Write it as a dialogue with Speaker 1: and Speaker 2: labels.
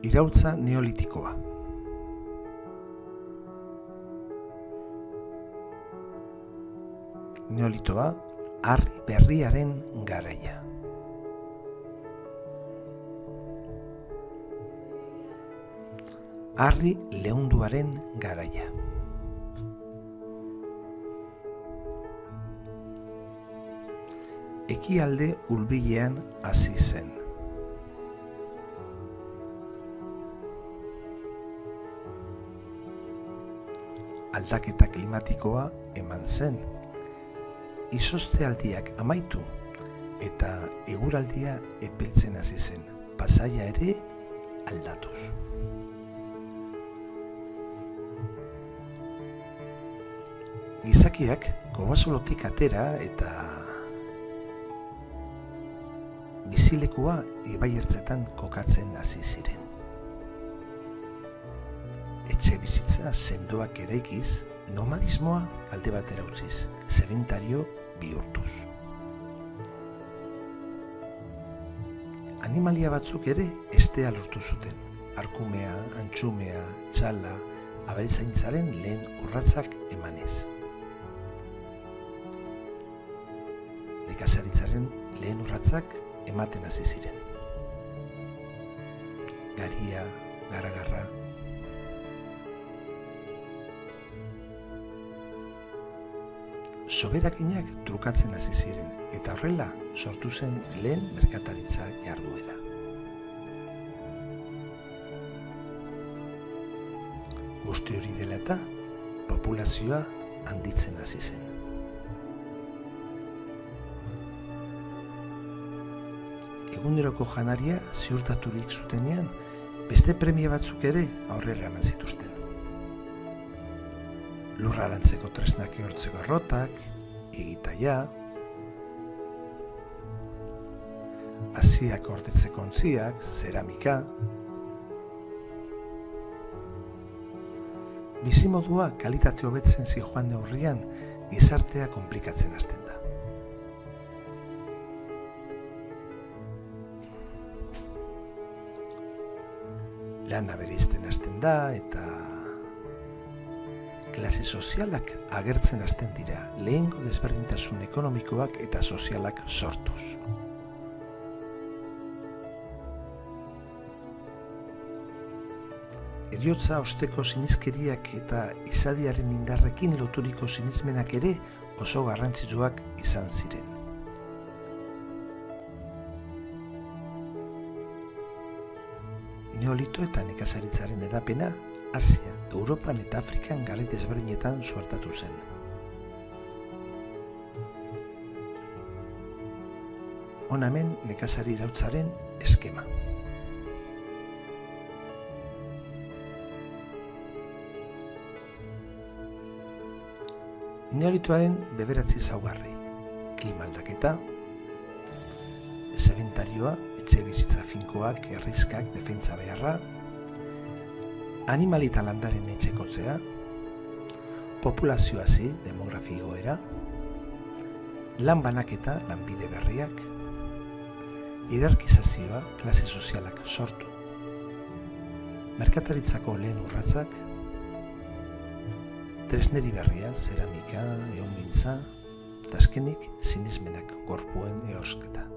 Speaker 1: Iraultza neolitikoa. Neolitoa, harri berriaren garaia. Harri leunduaren garaia. Ekialde hurbilean hasi zen. Aldaketa klimatikoa eman zen. Izoztealdiak amaitu eta eguraldia epeltzen hasi zen. Pasaia ere aldatuz. Gizakiak kobasolotik atera eta bizilekua ibaiertzetan kokatzen hasi ziren. Etxe bizitza sendoak eraikiz, nomadismoa alde batera utziz, sedentario bihurtuz. Animalia batzuk ere estea lortu zuten. Arkumea, antxumea, txala, abeltzaintzaren lehen urratsak emanez. Nekazaritzaren lehen urratsak ematen hasi ziren. Garia, garagarra. Soberakinak trukatzen hasi ziren eta horrela sortu zen lehen merkataritza jarduera. Guzti hori dela eta populazioa handitzen hasi zen. Eguneroko janaria ziurtaturik zutenean, beste premia batzuk ere aurrera eman zituzten. Lurra lantzeko tresnak ehortzeko errotak, egitaia, haziak ordetzeko ontziak, zeramika. Bizimodua kalitate hobetzen zijoan neurrian, gizartea konplikatzen hasten da. Lana bereizten hasten da eta klase sozialak agertzen hasten dira, lehengo desberdintasun ekonomikoak eta sozialak sortuz. Heriotza osteko siniskeriak eta izadiaren indarrekin loturiko sinismenak ere oso garrantzitsuak izan ziren. Neolito eta nekazaritzaren edapena Asia, Europan eta Afrikan garai desberdinetan suertatu zen. Hona hemen nekazari iraultzaren eskema. Neolitoaren bederatzi ezaugarri: klima aldaketa, sedentarioa, etxe bizitza finkoak, herrizkak, defentsa beharra, animali eta landaren etxekotzea, populazio hazi, demografi igoera, lan banaketa, lanbide berriak, hierarkizazioa, klase sozialak sortu, merkataritzako lehen urratsak, tresneri berria, zeramika, ehungintza, eta azkenik sinismenak gorpuen ehosketa.